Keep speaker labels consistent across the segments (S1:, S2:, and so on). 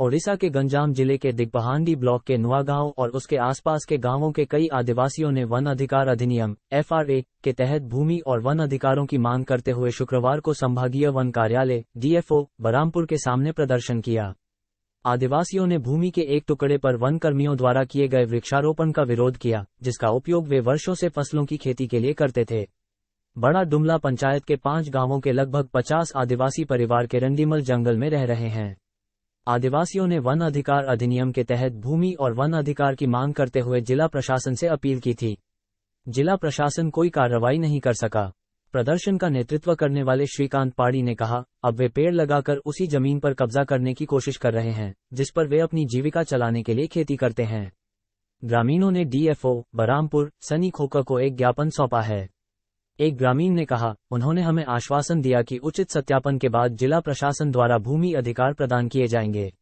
S1: ओडिशा के गंजाम जिले के दिग्बहांडी ब्लॉक के नुआगांव और उसके आसपास के गांवों के कई आदिवासियों ने वन अधिकार अधिनियम (FRA) के तहत भूमि और वन अधिकारों की मांग करते हुए शुक्रवार को संभागीय वन कार्यालय (DFO) बरामपुर के सामने प्रदर्शन किया। आदिवासियों ने भूमि के एक टुकड़े पर वन कर्मियों द्वारा किए गए वृक्षारोपण का विरोध किया, जिसका उपयोग वे वर्षों से फसलों की खेती के लिए करते थे। बड़ा डुमला पंचायत के 5 गांवों के लगभग 50 आदिवासी परिवार के रंडीमल जंगल में रह रहे हैं। आदिवासियों ने वन अधिकार अधिनियम के तहत भूमि और वन अधिकार की मांग करते हुए जिला प्रशासन से अपील की थी। जिला प्रशासन कोई कार्रवाई नहीं कर सका। प्रदर्शन का नेतृत्व करने वाले श्रीकांत पाड़ी ने कहा, अब वे पेड़ लगाकर उसी जमीन पर कब्जा करने की कोशिश कर रहे हैं जिस पर वे अपनी जीविका चलाने के लिए खेती करते हैं। ग्रामीणों ने DFO बरामपुर सनी खोका को एक ज्ञापन सौंपा है। एक ग्रामीण ने कहा, उन्होंने हमें आश्वासन दिया कि उचित सत्यापन के बाद जिला प्रशासन द्वारा भूमि अधिकार प्रदान किए जाएंगे।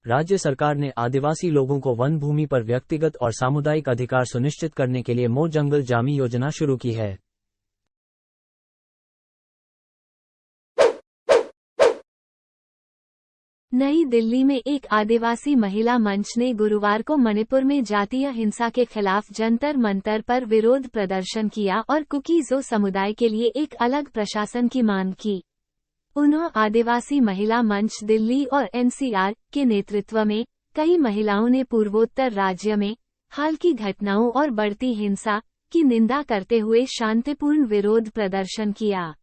S1: राज्य सरकार ने आदिवासी लोगों को वन भूमि पर व्यक्तिगत और सामुदायिक अधिकार सुनिश्चित करने के लिए मो जंगल जामी योजना शुरू की है।
S2: नई दिल्ली में एक आदिवासी महिला मंच ने गुरुवार को मणिपुर में जातीय हिंसा के खिलाफ जंतर मंतर पर विरोध प्रदर्शन किया और कुकी-ज़ो समुदाय के लिए एक अलग प्रशासन की मांग की। उन्होंने आदिवासी महिला मंच दिल्ली और NCR के नेतृत्व में कई महिलाओं ने पूर्वोत्तर राज्य में हाल की घटनाओं और बढ़ती हिंसा की निंदा करते हुए शांतिपूर्ण विरोध प्रदर्शन किया।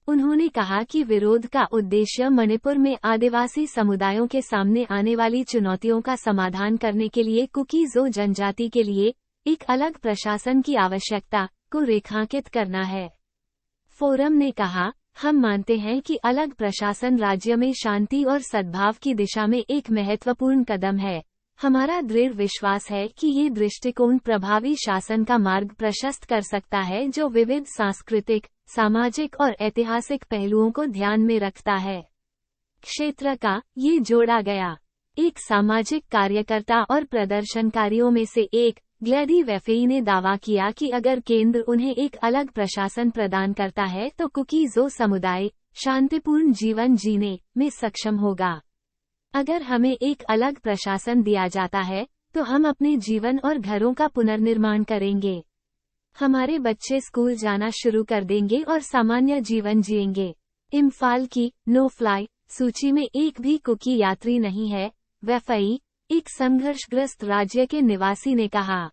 S2: उन्होंने कहा कि विरोध का उद्देश्य मणिपुर में आदिवासी समुदायों के सामने आने वाली चुनौतियों का समाधान करने के लिए कुकी-ज़ो जनजाति के लिए एक अलग प्रशासन की आवश्यकता को रेखांकित करना है। फोरम ने कहा, हम मानते हैं कि अलग प्रशासन राज्य में शांति और सद्भाव की दिशा में एक महत्वपूर्ण कदम है। हमारा दृढ़ विश्वास है कि ये दृष्टिकोण प्रभावी शासन का मार्ग प्रशस्त कर सकता है जो विविध सांस्कृतिक, सामाजिक और ऐतिहासिक पहलुओं को ध्यान में रखता है। क्षेत्र का ये जोड़ा गया। एक सामाजिक कार्यकर्ता और प्रदर्शनकारियों में से एक, ग्लैडी वेफेई ने दावा किया कि अगर केंद्र उन्हें एक अलग प्रशासन प्रदान करता है तो कुकी-ज़ो समुदाय शांतिपूर्ण जीवन जीने में सक्षम होगा। अगर हमें एक अलग प्रशासन दिया जाता है तो हम अपने जीवन और घरों का पुनर्निर्माण करेंगे। हमारे बच्चे स्कूल जाना शुरू कर देंगे और सामान्य जीवन जिएंगे। इम्फाल की नो फ्लाई सूची में एक भी कुकी यात्री नहीं है, वेफई, एक संघर्षग्रस्त राज्य के निवासी ने कहा।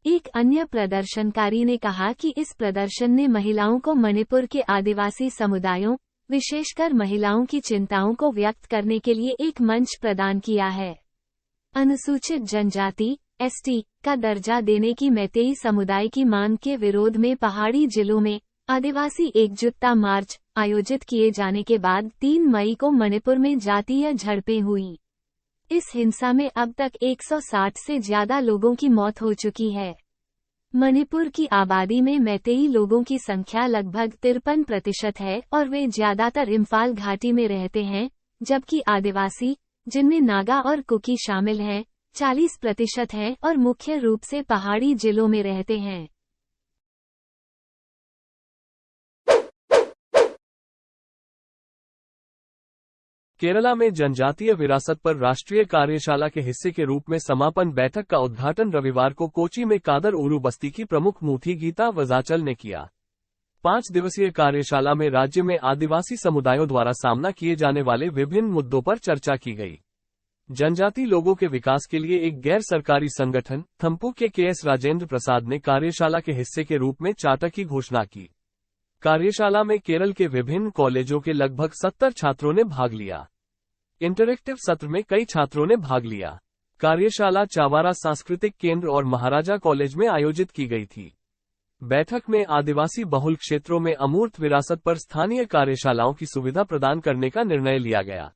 S2: एक अन्य प्रदर्शनकारी ने कहा कि इस प्रदर्शन ने महिलाओं को मणिपुर के आदिवासी समुदायों, विशेषकर महिलाओं की चिंताओं को व्यक्त करने के लिए एक मंच प्रदान किया है। अनुसूचित जनजाति (ST) का दर्जा देने की मैतेई समुदाय की मांग के विरोध में पहाड़ी जिलों में आदिवासी एकजुटता मार्च आयोजित किए जाने के बाद 3 मई को मणिपुर में जातीय झड़पें हुईं। इस हिंसा में अब तक 160 से ज्यादा लोगों की मौत हो चुकी है। मणिपुर की आबादी में मैतेई लोगों की संख्या लगभग 53% है और वे ज्यादातर इम्फाल घाटी में रहते हैं, जबकि आदिवासी, जिनमें नागा और कुकी शामिल हैं, 40% हैं और मुख्य रूप से पहाड़ी जिलों में रहते हैं।
S3: केरला में जनजातीय विरासत पर राष्ट्रीय कार्यशाला के हिस्से के रूप में समापन बैठक का उद्घाटन रविवार को कोची में कादर ऊरू बस्ती की प्रमुख मूथी गीता वजाचल ने किया। 5 दिवसीय कार्यशाला में राज्य में आदिवासी समुदायों द्वारा सामना किए जाने वाले विभिन्न मुद्दों पर चर्चा की गई। जनजाति लोगों के विकास के लिए एक गैर सरकारी संगठन थम्पू के KS राजेंद्र प्रसाद ने कार्यशाला के हिस्से के रूप में चार्टर की घोषणा की। कार्यशाला में केरल के विभिन्न कॉलेजों के लगभग 70 छात्रों ने भाग लिया। इंटरैक्टिव सत्र में कई छात्रों ने भाग लिया। कार्यशाला चावारा सांस्कृतिक केंद्र और महाराजा कॉलेज में आयोजित की गई थी। बैठक में आदिवासी बहुल क्षेत्रों में अमूर्त विरासत पर स्थानीय कार्यशालाओं की सुविधा प्रदान करने का निर्णय लिया गया।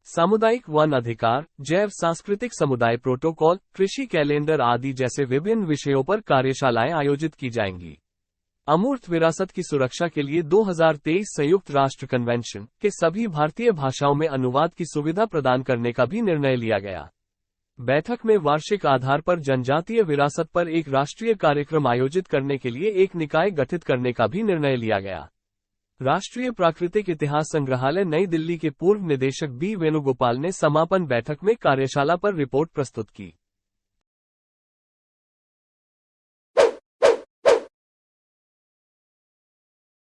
S3: सामुदायिक वन अधिकार, जैव सांस्कृतिक समुदाय प्रोटोकॉल, कृषि कैलेंडर आदि जैसे विभिन्न विषयों पर कार्यशालाएं आयोजित की जाएंगी। अमूर्त विरासत की सुरक्षा के लिए 2023 संयुक्त राष्ट्र कन्वेंशन के सभी भारतीय भाषाओं में अनुवाद की सुविधा प्रदान करने का भी निर्णय लिया गया। बैठक में वार्षिक आधार पर जनजातीय विरासत पर एक राष्ट्रीय कार्यक्रम आयोजित करने के लिए एक निकाय गठित करने का भी निर्णय लिया गया। राष्ट्रीय प्राकृतिक इतिहास संग्रहालय नई दिल्ली के पूर्व निदेशक बी वेणुगोपाल ने समापन बैठक में कार्यशाला पर रिपोर्ट प्रस्तुत की।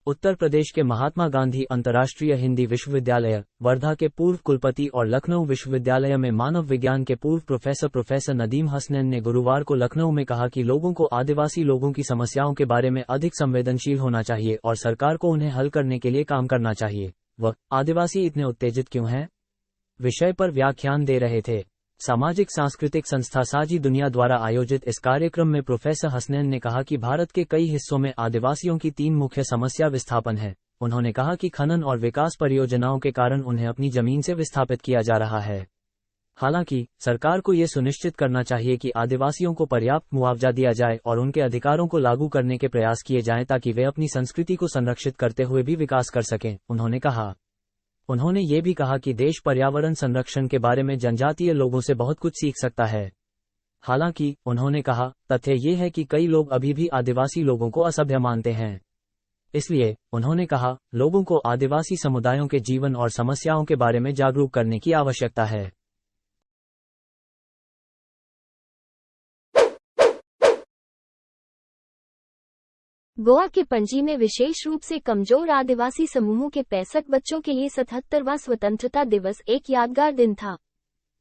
S1: उत्तर प्रदेश के महात्मा गांधी अंतर्राष्ट्रीय हिंदी विश्वविद्यालय, वर्धा के पूर्व कुलपति और लखनऊ विश्वविद्यालय में मानव विज्ञान के पूर्व प्रोफेसर नदीम हसनैन ने गुरुवार को लखनऊ में कहा कि लोगों को आदिवासी लोगों की समस्याओं के बारे में अधिक संवेदनशील होना चाहिए और सरकार को उन्हें हल करने के लिए काम करना चाहिए। वह आदिवासी इतने उत्तेजित क्यों हैं विषय पर व्याख्यान दे रहे थे। सामाजिक सांस्कृतिक संस्था साजी दुनिया द्वारा आयोजित इस कार्यक्रम में प्रोफेसर हसनैन ने कहा कि भारत के कई हिस्सों में आदिवासियों की 3 मुख्य समस्या विस्थापन है। उन्होंने कहा कि खनन और विकास परियोजनाओं के कारण उन्हें अपनी जमीन से विस्थापित किया जा रहा है। हालांकि सरकार को ये सुनिश्चित करना चाहिए कि आदिवासियों को पर्याप्त मुआवजा दिया जाए और उनके अधिकारों को लागू करने के प्रयास किए जाएं ताकि वे अपनी संस्कृति को संरक्षित करते हुए भी विकास कर सकें, उन्होंने ये भी कहा कि देश पर्यावरण संरक्षण के बारे में जनजातीय लोगों से बहुत कुछ सीख सकता है। हालांकि उन्होंने कहा, तथ्य ये है कि कई लोग अभी भी आदिवासी लोगों को असभ्य मानते हैं। इसलिए उन्होंने कहा, लोगों को आदिवासी समुदायों के जीवन और समस्याओं के बारे में जागरूक करने की आवश्यकता है।
S2: गोवा के पणजी में विशेष रूप से कमजोर आदिवासी समूहों के 65 बच्चों के लिए 77वां स्वतंत्रता दिवस एक यादगार दिन था।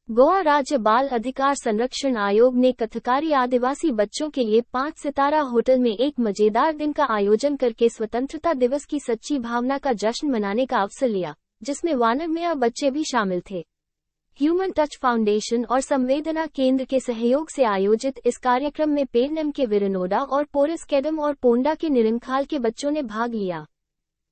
S2: गोवा राज्य बाल अधिकार संरक्षण आयोग ने कथकारी आदिवासी बच्चों के लिए 5 सितारा होटल में एक मजेदार दिन का आयोजन करके स्वतंत्रता दिवस की सच्ची भावना का जश्न मनाने का अवसर लिया, जिसमें 92 बच्चे भी शामिल थे। ह्यूमन टच फाउंडेशन और संवेदना केंद्र के सहयोग से आयोजित इस कार्यक्रम में पेरनम के विरनोडा और पोरस्केडम और पोंडा के निरंखाल के बच्चों ने भाग लिया।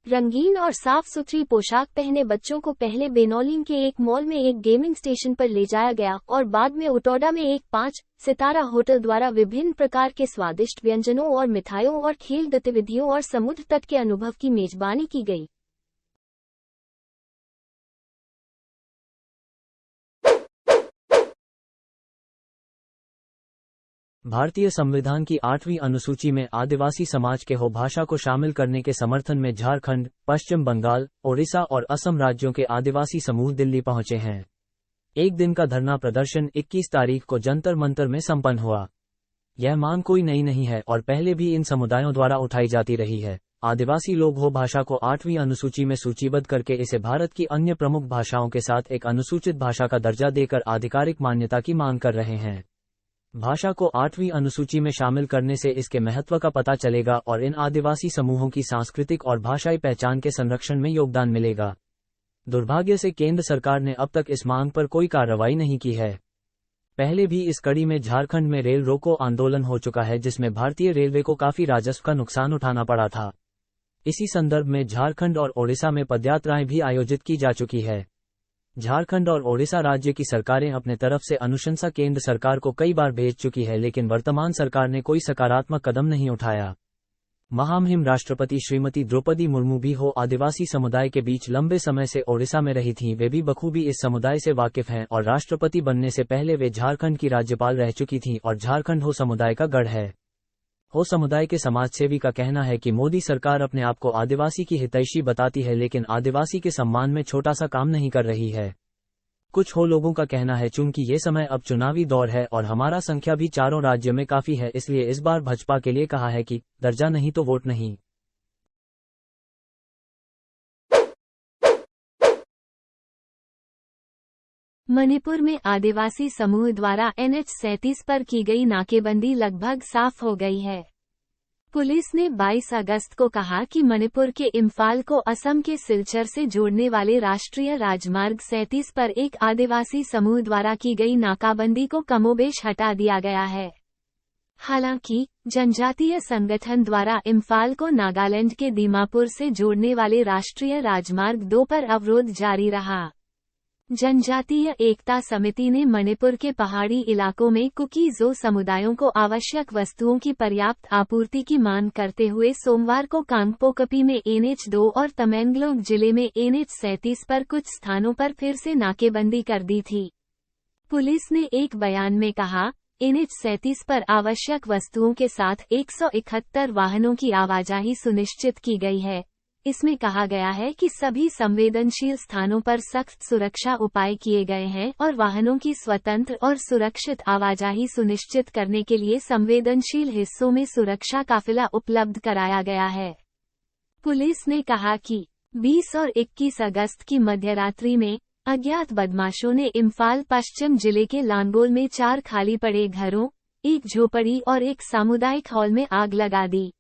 S2: रंगीन और साफ सुथरी पोशाक पहने बच्चों को पहले बेनौलीन के एक मॉल में एक गेमिंग स्टेशन पर ले जाया गया और बाद में उटौडा में एक 5 सितारा होटल द्वारा विभिन्न प्रकार के स्वादिष्ट व्यंजनों और मिठाइयों और खेल गतिविधियों और समुद्र तट के अनुभव की मेजबानी की गई।
S1: भारतीय संविधान की 8वीं अनुसूची में आदिवासी समाज के हो भाषा को शामिल करने के समर्थन में झारखंड, पश्चिम बंगाल, ओडिशा और असम राज्यों के आदिवासी समूह दिल्ली पहुंचे हैं। एक दिन का धरना प्रदर्शन 21 तारीख को जंतर मंतर में संपन्न हुआ। यह मांग कोई नई नहीं है और पहले भी इन समुदायों द्वारा उठाई जाती रही है। आदिवासी लोग हो भाषा को 8वीं अनुसूची में सूचीबद्ध करके इसे भारत की अन्य प्रमुख भाषाओं के साथ एक अनुसूचित भाषा का दर्जा देकर आधिकारिक मान्यता की मांग कर रहे हैं। भाषा को 8वीं अनुसूची में शामिल करने से इसके महत्व का पता चलेगा और इन आदिवासी समूहों की सांस्कृतिक और भाषाई पहचान के संरक्षण में योगदान मिलेगा। दुर्भाग्य से केंद्र सरकार ने अब तक इस मांग पर कोई कार्रवाई नहीं की है। पहले भी इस कड़ी में झारखंड में रेल रोको आंदोलन हो चुका है, जिसमें भारतीय रेलवे को काफी राजस्व का नुकसान उठाना पड़ा था। इसी संदर्भ में झारखंड और ओडिशा में पदयात्राएं भी आयोजित की जा चुकी है। झारखंड और ओडिशा राज्य की सरकारें अपने तरफ से अनुशंसा केंद्र सरकार को कई बार भेज चुकी है, लेकिन वर्तमान सरकार ने कोई सकारात्मक कदम नहीं उठाया। महामहिम राष्ट्रपति श्रीमती द्रौपदी मुर्मू भी हो आदिवासी समुदाय के बीच लंबे समय से ओडिशा में रही थीं। वे भी बखूबी इस समुदाय से वाकिफ हैं और राष्ट्रपति बनने से पहले वे झारखंड की राज्यपाल रह चुकी थीं और झारखंड हो समुदाय का गढ़ है। हो समुदाय के समाजसेवी का कहना है कि मोदी सरकार अपने आप को आदिवासी की हितैषी बताती है, लेकिन आदिवासी के सम्मान में छोटा सा काम नहीं कर रही है। कुछ हो लोगों का कहना है चूंकि ये समय अब चुनावी दौर है और हमारा संख्या भी चारों राज्यों में काफी है, इसलिए इस बार भाजपा के लिए कहा है कि दर्जा नहीं तो वोट नहीं।
S2: मणिपुर में आदिवासी समूह द्वारा NH-37 पर की गई नाकेबंदी लगभग साफ हो गई है। पुलिस ने 22 अगस्त को कहा कि मणिपुर के इम्फाल को असम के सिलचर से जोड़ने वाले राष्ट्रीय राजमार्ग 37 पर एक आदिवासी समूह द्वारा की गई नाकाबंदी को कमोबेश हटा दिया गया है। हालांकि जनजातीय संगठन द्वारा इम्फाल को नागालैंड के दीमापुर से जोड़ने वाले राष्ट्रीय राजमार्ग 2 पर अवरोध जारी रहा। जनजातीय एकता समिति ने मणिपुर के पहाड़ी इलाकों में कुकी-ज़ो समुदायों को आवश्यक वस्तुओं की पर्याप्त आपूर्ति की मांग करते हुए सोमवार को कांगपोकपी में NH-2 और तमेंगलोंग जिले में NH-37 पर कुछ स्थानों पर फिर से नाकेबंदी कर दी थी। पुलिस ने एक बयान में कहा, NH-37 पर आवश्यक वस्तुओं के साथ 171 वाहनों की आवाजाही सुनिश्चित की गई है। इसमें कहा गया है कि सभी संवेदनशील स्थानों पर सख्त सुरक्षा उपाय किए गए हैं और वाहनों की स्वतंत्र और सुरक्षित आवाजाही सुनिश्चित करने के लिए संवेदनशील हिस्सों में सुरक्षा काफिला उपलब्ध कराया गया है। पुलिस ने कहा कि 20 और 21 अगस्त की मध्यरात्रि में अज्ञात बदमाशों ने इम्फाल पश्चिम जिले के लांगोल में 4 खाली पड़े घरों, एक झोपड़ी और एक सामुदायिक हॉल में आग लगा दी।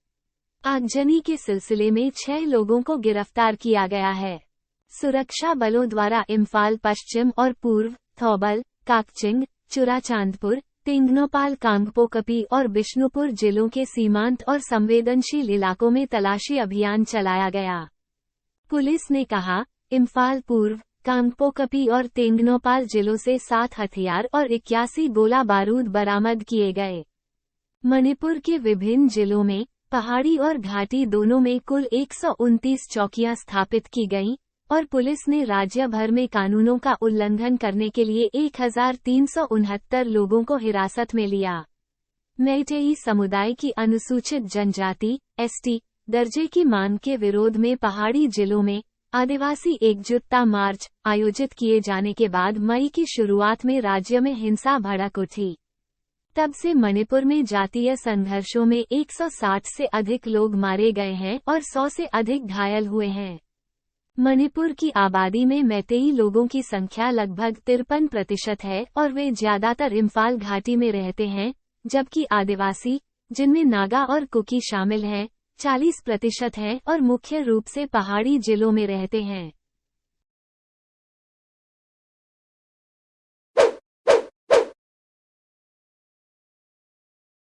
S2: आगजनी के सिलसिले में 6 लोगों को गिरफ्तार किया गया है। सुरक्षा बलों द्वारा इम्फाल पश्चिम और पूर्व, थौबल, काकचिंग, चुराचांदपुर, तेंगनोपाल, कांगपोकपी और बिष्णुपुर जिलों के सीमांत और संवेदनशील इलाकों में तलाशी अभियान चलाया गया। पुलिस ने कहा, इम्फाल पूर्व, कांगपोकपी और तेंगनोपाल जिलों से 7 हथियार और 81 गोला बारूद बरामद किए गए। मणिपुर के विभिन्न जिलों में पहाड़ी और घाटी दोनों में कुल 129 चौकियां स्थापित की गईं और पुलिस ने राज्य भर में कानूनों का उल्लंघन करने के लिए 1369 लोगों को हिरासत में लिया। मैतेई समुदाय की अनुसूचित जनजाति (एसटी) दर्जे की मांग के विरोध में पहाड़ी जिलों में आदिवासी एकजुटता मार्च आयोजित किए जाने के बाद मई की शुरुआत में राज्य में हिंसा भड़क उठी। तब से मणिपुर में जातीय संघर्षों में 160 से अधिक लोग मारे गए हैं और 100 से अधिक घायल हुए हैं। मणिपुर की आबादी में मैतेई लोगों की संख्या लगभग 53% है और वे ज्यादातर इम्फाल घाटी में रहते हैं, जबकि आदिवासी, जिनमें नागा और कुकी शामिल हैं, 40% हैं और मुख्य रूप से पहाड़ी जिलों में रहते हैं।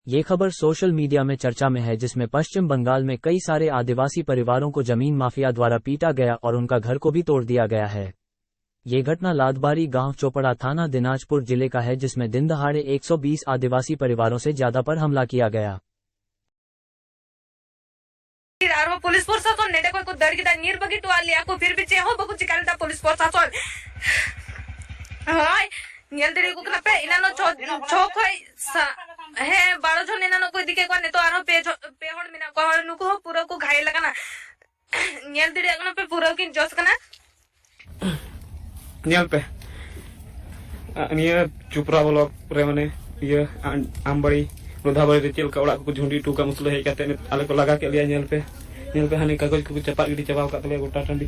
S1: ये खबर सोशल मीडिया में चर्चा में है, जिसमें पश्चिम बंगाल में कई सारे आदिवासी परिवारों को जमीन माफिया द्वारा पीटा गया और उनका घर को भी तोड़ दिया गया है। ये घटना लादबारी गांव चोपड़ा थाना दिनाजपुर जिले का है, जिसमें दिन दहाड़े 120 आदिवासी परिवारों से ज्यादा पर हमला किया गया।
S4: पुलिस प्रशासन ने देखो को दड़ गिदा नीर बगी टुआ लिया को फिर भी चेहो बगु चिकालदा पुलिस प्रशासन हाय नियल देरी को कनापे इनानो छो खोय हे 12 जन इनानो को दिके को ने तो आरो पे होड़ मिना को नुको पूरा को घायल लगाना नियल देरी अगना पे पूरा की जोस कना
S5: नियल पे निया चुपरा ब्लॉक रे माने ये आमबड़ी रोधाबाड़ी रे चेल का ओड़ा को झुंडी टूका मुसले हे काते आले को लगा के लिया नियल पे हानि कागज को चपा गिडी चबाव का तले गोटा टंडी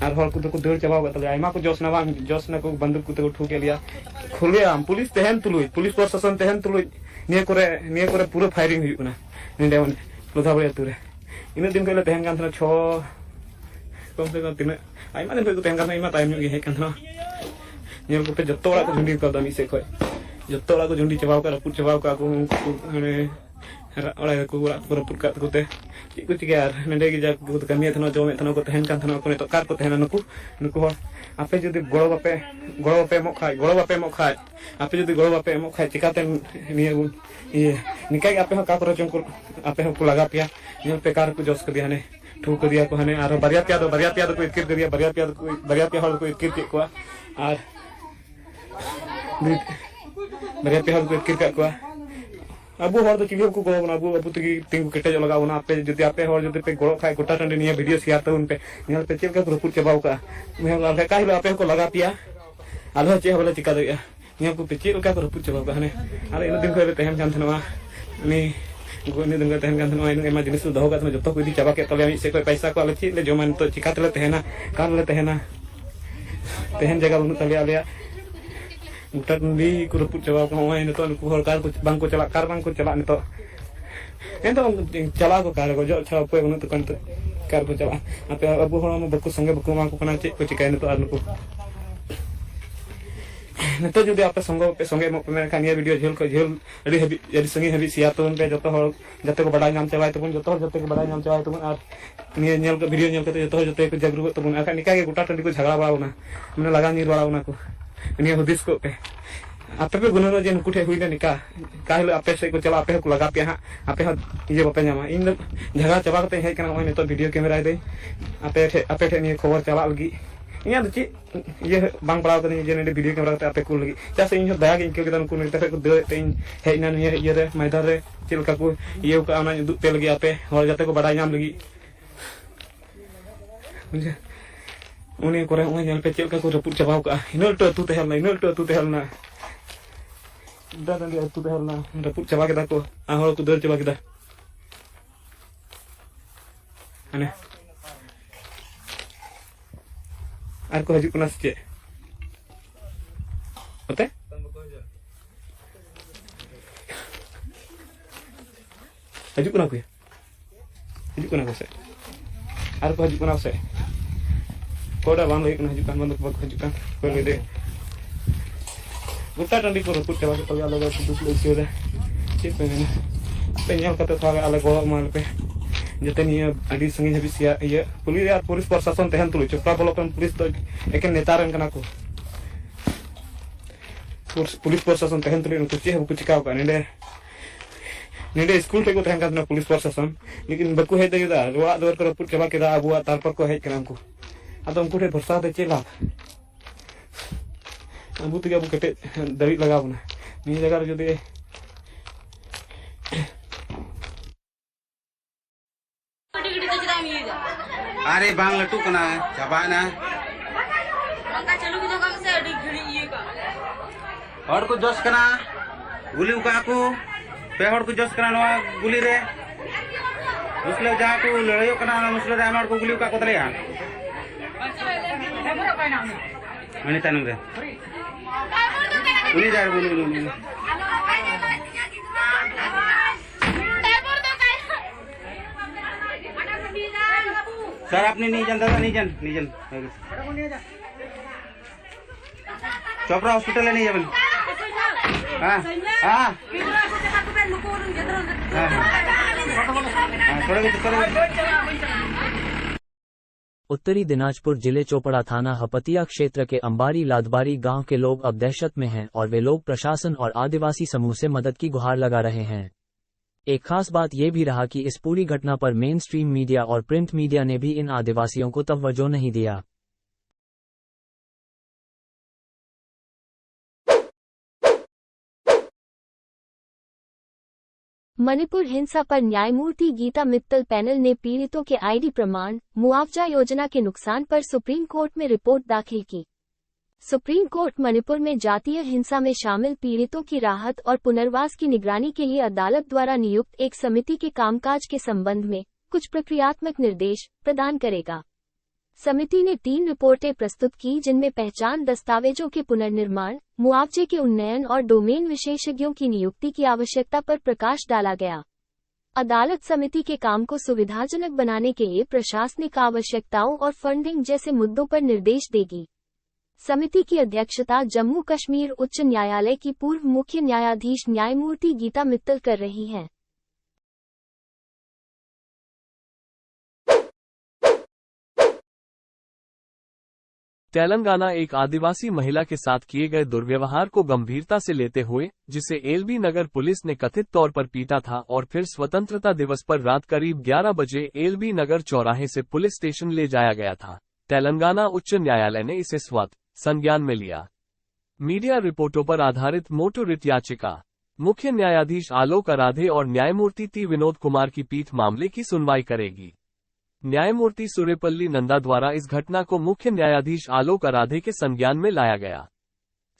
S5: और हर को दौड़ चबाव का तले आयमा को जोसना को बंदूक को ठुके लिया खुले आम पुलिस तहन तुलुई पुलिस प्रशासन तहन तुलुई निये करे पूरा फायरिंग हुई ना निंदे वन लोधाबाड़ी अतु रे इन दिन को तहन कान थना 6 कम से कम तिना आयमा दिन को तहन कान आयमा टाइम गे हे कान थना नियल को जत्तो ओड़ा को झुंडी का दमी से खोय जत्तो ओड़ा को झुंडी चबाव का रपुट चबाव का को माने ओड़ा को पूरा पुरका कोते को चिकार नंदे गे जा को कमिया थना जोमे थना को तहन कान थना को तो कार को तहना नुकु आपे जदि गड़ो बापे मो खाय आपे जदि गड़ो बापे मो खाय चिकाते निये ये निकाय आपे हो का करो चंको आपे हो को लगा पिया ये पे कार को जोस कर दिया ने ठुक दिया को हने आरो बरिया पिया को इतकिर दिया बरिया पिया हल को इतकिर के को और बरिया पिया हल को इतकिर को अबू हर चिलियो को गड़ो अबू तिंगु केटे जो लगाओ ना आपे जदि आपे हर जदि पे गड़ो खाय गोटा टंडे निया वीडियो शेयर तो उन पे नियल पे चेल का ग्रुप चबाव का मैं लागे काहे आपे को लगा पिया आलो चे हबले चिका दया निया को पे चेल का ग्रुप चबाव का हने अरे इन दिन को तहन जान थनवा नि गोनी दिन को तहन जान थनवा इन एमा जिनिस दहो का जतो को इदी चबा के तले से कोई पैसा को आले ची ले जमान तो चिका तले तहना कान ले तहना तहन जगह बनु तले आले गोटा टंडी ग्रुप चबाव का होय न तो को हर कार को बांग को चला न तो एन तो चला को कार को जो छा पे बनु तो कन तो कार को चला आपे अबू हर में बकु संगे बकु मा को कना चे को चिका न तो आर नको नतो जदि आपे संगे में खानिया वीडियो झेल अड़ी संगे हबी सिया तो पे जतो हर जते को बड़ा नाम चलाय तो जतो हर जते को बड़ा नाम चलाय तो और निये नेल को वीडियो नेल के जतो को जागरूक तो आका निका के गोटा टंडी को झगड़ा बाउना मने लगा नीर बाउना को निये हदिस को पे आपे पे गुनो जे नुकुठे हुई निका काहले आपे से को चला आपे को लगा पे हां आपे ये बापे जामा इन झगड़ा चबा के हे कना ओने तो वीडियो कैमरा दे आपे थे निये खबर चला लगी इया ची ये बांग पड़ाव कनी जे ने वीडियो कैमरा आपे को लगी जैसे इन दया के इनके को ने को दे ते हे इना ये रे मैदान रे चिल का को ये का ना दु पे लगी आपे और जाते को बड़ा नाम लगी उन्हें करे उन्हें nyal pe चेल का को रपुट चबाव का इनल तो तू तेहल ना दादा तू तेहल ना रपुट चबा के को आहol को दर चबा के अने आर को हजू कना से होते हजू कना को से आर को हजू कना से कोड़ा बांध एक ना हजू कान बंद को हजू कान कोई ले दे गुट्टा टंडी को रपुट चबा के तो अलग अलग दुख ले से चेक पे ना पे nyal kata थाले अलग गोल माल पे जते निया अडी संगे हबी सिया ये पुलिस प्रशासन तहन तुलु चोपड़ा ब्लॉक पुलिस तो एके नेतारन कना को पुलिस प्रशासन तहन तुलु उनको चे हबु चिकाव का नेडे स्कूल पे को तहन का पुलिस प्रशासन लेकिन बकु हे देदा रोआ दर कर पुट चबा केदा अबुआ तारपर को हेज कना को अदम कुठे भरसा दे चेला अबु तगे अबु कटे दरी लगाव ना नि जगह जदि
S6: अरे बांग लटू कना चबा ना और को जोश कना गुली का को पे हर को जोश कना नवा गुली रे मुसले जा को लड़ाई कना मुसले रे हमार को गुली का कोतले हां मने तनु रे गुली जा गुली सर आपने नहीं जानता था नहीं जन चोपड़ा हॉस्पिटल है नहीं जबन हाँ
S1: उत्तरी दिनाजपुर जिले चोपड़ा थाना हपतिया क्षेत्र के अंबारी लादबारी गांव के लोग अब दहशत में हैं और वे लोग प्रशासन और आदिवासी समूह से मदद की गुहार लगा रहे हैं। एक खास बात यह भी रहा कि इस पूरी घटना पर मेन स्ट्रीम मीडिया और प्रिंट मीडिया ने भी इन आदिवासियों को तवज्जो नहीं दिया।
S2: मणिपुर हिंसा पर न्यायमूर्ति गीता मित्तल पैनल ने पीड़ितों के आईडी प्रमाण मुआवजा योजना के नुकसान पर सुप्रीम कोर्ट में रिपोर्ट दाखिल की। सुप्रीम कोर्ट मणिपुर में जातीय हिंसा में शामिल पीड़ितों की राहत और पुनर्वास की निगरानी के लिए अदालत द्वारा नियुक्त एक समिति के कामकाज के संबंध में कुछ प्रक्रियात्मक निर्देश प्रदान करेगा। समिति ने 3 रिपोर्टें प्रस्तुत की जिनमें पहचान दस्तावेजों के पुनर्निर्माण, मुआवजे के उन्नयन और डोमेन विशेषज्ञों की नियुक्ति की आवश्यकता पर प्रकाश डाला गया। अदालत समिति के काम को सुविधाजनक बनाने के लिए प्रशासनिक आवश्यकताओं और फंडिंग जैसे मुद्दों पर निर्देश देगी। समिति की अध्यक्षता जम्मू कश्मीर उच्च न्यायालय की पूर्व मुख्य न्यायाधीश न्यायमूर्ति गीता मित्तल कर रही हैं।
S3: तेलंगाना एक आदिवासी महिला के साथ किए गए दुर्व्यवहार को गंभीरता से लेते हुए, जिसे एलबी नगर पुलिस ने कथित तौर पर पीटा था और फिर स्वतंत्रता दिवस पर रात करीब 11 बजे एलबी नगर चौराहे से पुलिस स्टेशन ले जाया गया था, तेलंगाना उच्च न्यायालय ने इसे स्वतः संज्ञान में लिया। मीडिया रिपोर्टों पर आधारित मोटो रिट याचिका मुख्य न्यायाधीश आलोक आराधे और न्यायमूर्ति टी विनोद कुमार की पीठ मामले की सुनवाई करेगी। न्यायमूर्ति सुरेपल्ली नंदा द्वारा इस घटना को मुख्य न्यायाधीश आलोक आराधे के संज्ञान में लाया गया।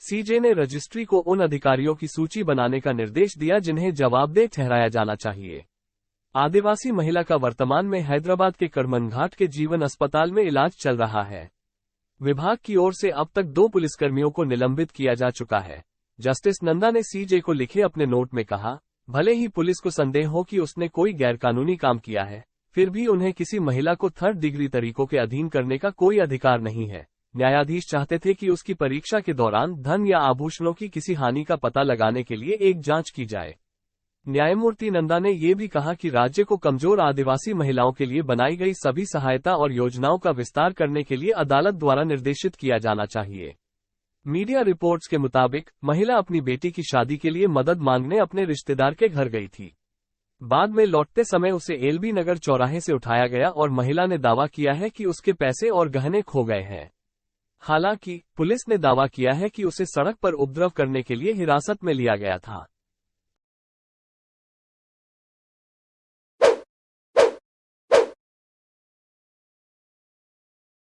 S3: सीजे ने रजिस्ट्री को उन अधिकारियों की सूची बनाने का निर्देश दिया जिन्हें जवाबदेह ठहराया जाना चाहिए। आदिवासी महिला का वर्तमान में हैदराबाद के करमनघाट के जीवन अस्पताल में इलाज चल रहा है। विभाग की ओर से अब तक 2 पुलिसकर्मियों को निलंबित किया जा चुका है। जस्टिस नंदा ने सीजे को लिखे अपने नोट में कहा, भले ही पुलिस को संदेह हो कि उसने कोई गैरकानूनी काम किया है, फिर भी उन्हें किसी महिला को 3rd डिग्री तरीकों के अधीन करने का कोई अधिकार नहीं है। न्यायाधीश चाहते थे कि उसकी परीक्षा के दौरान धन या आभूषणों की किसी हानि का पता लगाने के लिए एक जांच की जाए। न्यायमूर्ति नंदा ने ये भी कहा कि राज्य को कमजोर आदिवासी महिलाओं के लिए बनाई गई सभी सहायता और योजनाओं का विस्तार करने के लिए अदालत द्वारा निर्देशित किया जाना चाहिए। मीडिया रिपोर्ट्स के मुताबिक महिला अपनी बेटी की शादी के लिए मदद मांगने अपने रिश्तेदार के घर गई थी। बाद में लौटते समय उसे एलबी नगर चौराहे से उठाया गया और महिला ने दावा किया है कि उसके पैसे और गहने खो गए हैं। हालांकि पुलिस ने दावा किया है कि उसे सड़क पर उपद्रव करने के लिए हिरासत में लिया गया था।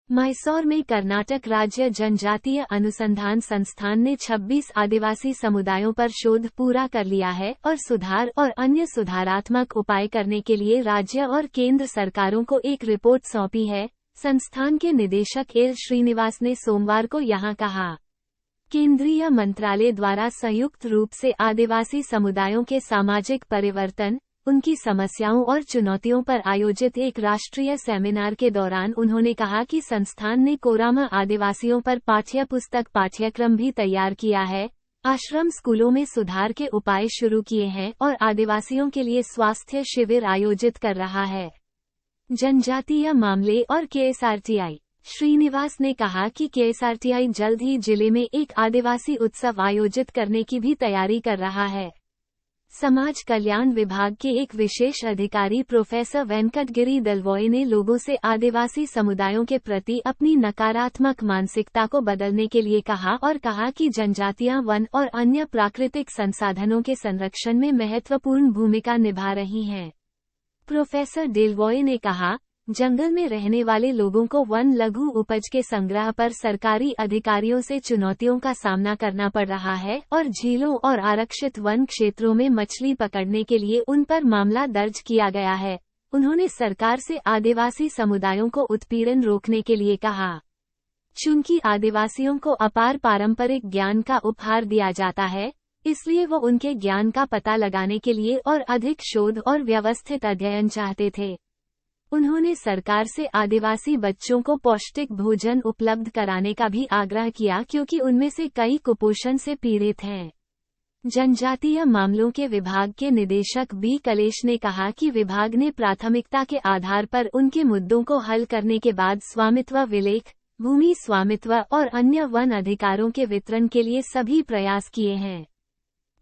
S2: मैसूर में कर्नाटक राज्य जनजातीय अनुसंधान संस्थान ने 26 आदिवासी समुदायों पर शोध पूरा कर लिया है और सुधार और अन्य सुधारात्मक उपाय करने के लिए राज्य और केंद्र सरकारों को एक रिपोर्ट सौंपी है, संस्थान के निदेशक एल श्रीनिवास ने सोमवार को यहां कहा। केंद्रीय मंत्रालय द्वारा संयुक्त रूप से आदिवासी समुदायों के सामाजिक परिवर्तन, उनकी समस्याओं और चुनौतियों पर आयोजित एक राष्ट्रीय सेमिनार के दौरान उन्होंने कहा कि संस्थान ने कोरामा आदिवासियों पर पाठ्यपुस्तक पाठ्यक्रम भी तैयार किया है, आश्रम स्कूलों में सुधार के उपाय शुरू किए हैं और आदिवासियों के लिए स्वास्थ्य शिविर आयोजित कर रहा है। जनजातीय मामले और KSRTI श्रीनिवास ने कहा कि KSRTI जल्द ही जिले में एक आदिवासी उत्सव आयोजित करने की भी तैयारी कर रहा है। समाज कल्याण विभाग के एक विशेष अधिकारी प्रोफेसर वेंकटगिरी दलवॉय ने लोगों से आदिवासी समुदायों के प्रति अपनी नकारात्मक मानसिकता को बदलने के लिए कहा और कहा कि जनजातियां वन और अन्य प्राकृतिक संसाधनों के संरक्षण में महत्वपूर्ण भूमिका निभा रही हैं। प्रोफेसर डेलवॉय ने कहा, जंगल में रहने वाले लोगों को वन लघु उपज के संग्रह पर सरकारी अधिकारियों से चुनौतियों का सामना करना पड़ रहा है और झीलों और आरक्षित वन क्षेत्रों में मछली पकड़ने के लिए उन पर मामला दर्ज किया गया है। उन्होंने सरकार से आदिवासी समुदायों को उत्पीड़न रोकने के लिए कहा। चूंकि आदिवासियों को अपार पारंपरिक ज्ञान का उपहार दिया जाता है, इसलिए वो उनके ज्ञान का पता लगाने के लिए और अधिक शोध और व्यवस्थित अध्ययन चाहते थे। उन्होंने सरकार से आदिवासी बच्चों को पौष्टिक भोजन उपलब्ध कराने का भी आग्रह किया क्योंकि उनमें से कई कुपोषण से पीड़ित हैं। जनजातीय मामलों के विभाग के निदेशक बी कलेश ने कहा कि विभाग ने प्राथमिकता के आधार पर उनके मुद्दों को हल करने के बाद स्वामित्व विलेख, भूमि स्वामित्व और अन्य वन अधिकारों के वितरण के लिए सभी प्रयास किए हैं।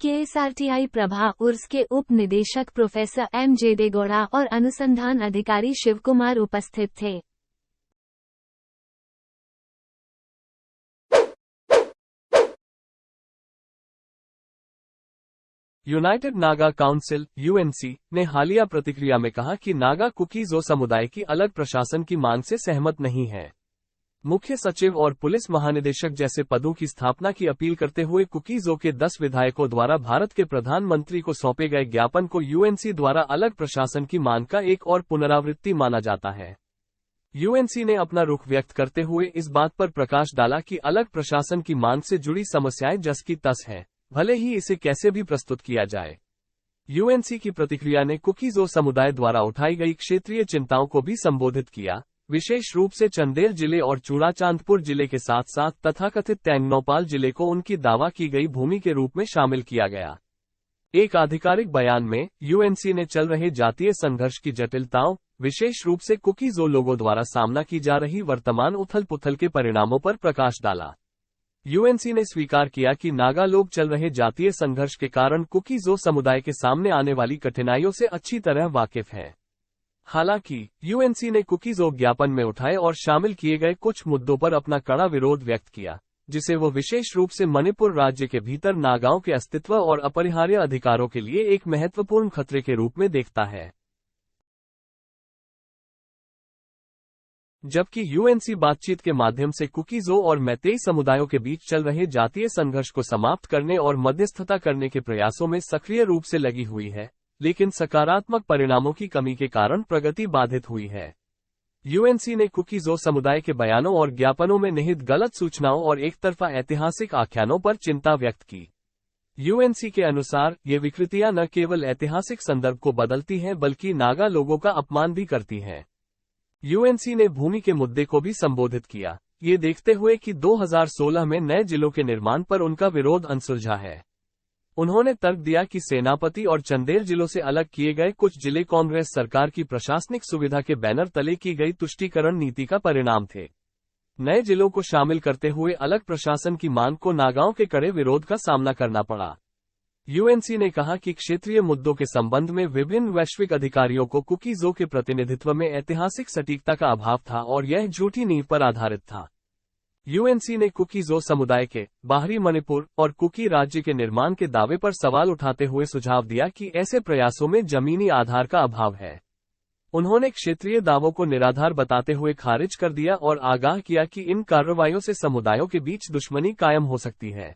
S2: KSRTI प्रभा उर्स के उप निदेशक प्रोफेसर MJ देगौड़ा और अनुसंधान अधिकारी शिवकुमार उपस्थित थे।
S3: यूनाइटेड नागा काउंसिल (UNC) ने हालिया प्रतिक्रिया में कहा कि नागा कुकीज़ो समुदाय की अलग प्रशासन की मांग से सहमत नहीं है। मुख्य सचिव और पुलिस महानिदेशक जैसे पदों की स्थापना की अपील करते हुए कुकीज़ो के 10 विधायकों द्वारा भारत के प्रधानमंत्री को सौंपे गए ज्ञापन को UNC द्वारा अलग प्रशासन की मांग का एक और पुनरावृत्ति माना जाता है। UNC ने अपना रुख व्यक्त करते हुए इस बात पर प्रकाश डाला कि अलग प्रशासन की मांग से जुड़ी समस्याएं जस की तस है, भले ही इसे कैसे भी प्रस्तुत किया जाए। UNC की प्रतिक्रिया ने कुकीज़ो समुदाय द्वारा उठाई गई क्षेत्रीय चिंताओं को भी संबोधित किया, विशेष रूप से चंदेल जिले और चूड़ाचांदपुर जिले के साथ साथ तथाकथित तेंगनौपाल जिले को उनकी दावा की गई भूमि के रूप में शामिल किया गया। एक आधिकारिक बयान में UNC ने चल रहे जातीय संघर्ष की जटिलताओं, विशेष रूप से कुकीज़ो लोगों द्वारा सामना की जा रही वर्तमान उथल-पुथल के परिणामों पर प्रकाश डाला। UNC ने स्वीकार किया कि नागा लोग चल रहे जातीय संघर्ष के कारण कुकीज़ो समुदाय के सामने आने वाली कठिनाइयों से अच्छी तरह वाकिफ है। हालांकि UNC ने कुकीज़ो ज्ञापन में उठाए और शामिल किए गए कुछ मुद्दों पर अपना कड़ा विरोध व्यक्त किया, जिसे वो विशेष रूप से मणिपुर राज्य के भीतर नागाओं के अस्तित्व और अपरिहार्य अधिकारों के लिए एक महत्वपूर्ण खतरे के रूप में देखता है। जबकि UNC बातचीत के माध्यम से कुकीज़ो और मैतेई समुदायों के बीच चल रहे जातीय संघर्ष को समाप्त करने और मध्यस्थता करने के प्रयासों में सक्रिय रूप से लगी हुई है, लेकिन सकारात्मक परिणामों की कमी के कारण प्रगति बाधित हुई है। UNC ने कुकीज़ो समुदाय के बयानों और ज्ञापनों में निहित गलत सूचनाओं और एकतरफा ऐतिहासिक आख्यानों पर चिंता व्यक्त की। UNC के अनुसार ये विकृतियां न केवल ऐतिहासिक संदर्भ को बदलती हैं बल्कि नागा लोगों का अपमान भी करती हैं। UNC ने भूमि के मुद्दे को भी संबोधित किया, ये देखते हुए कि 2016 में नए जिलों के निर्माण पर उनका विरोध अनसुलझा है। उन्होंने तर्क दिया कि सेनापति और चंदेल जिलों से अलग किए गए कुछ जिले कांग्रेस सरकार की प्रशासनिक सुविधा के बैनर तले की गई तुष्टीकरण नीति का परिणाम थे। नए जिलों को शामिल करते हुए अलग प्रशासन की मांग को नागाओं के कड़े विरोध का सामना करना पड़ा। UNC ने कहा कि क्षेत्रीय मुद्दों के संबंध में विभिन्न वैश्विक अधिकारियों को कुकीज़ो के प्रतिनिधित्व में ऐतिहासिक सटीकता का अभाव था और यह झूठी नींव पर आधारित था। UNC ने कुकीज़ो समुदाय के बाहरी मणिपुर और कुकी राज्य के निर्माण के दावे पर सवाल उठाते हुए सुझाव दिया कि ऐसे प्रयासों में जमीनी आधार का अभाव है। उन्होंने क्षेत्रीय दावों को निराधार बताते हुए खारिज कर दिया और आगाह किया कि इन कार्रवाइयों से समुदायों के बीच दुश्मनी कायम हो सकती है।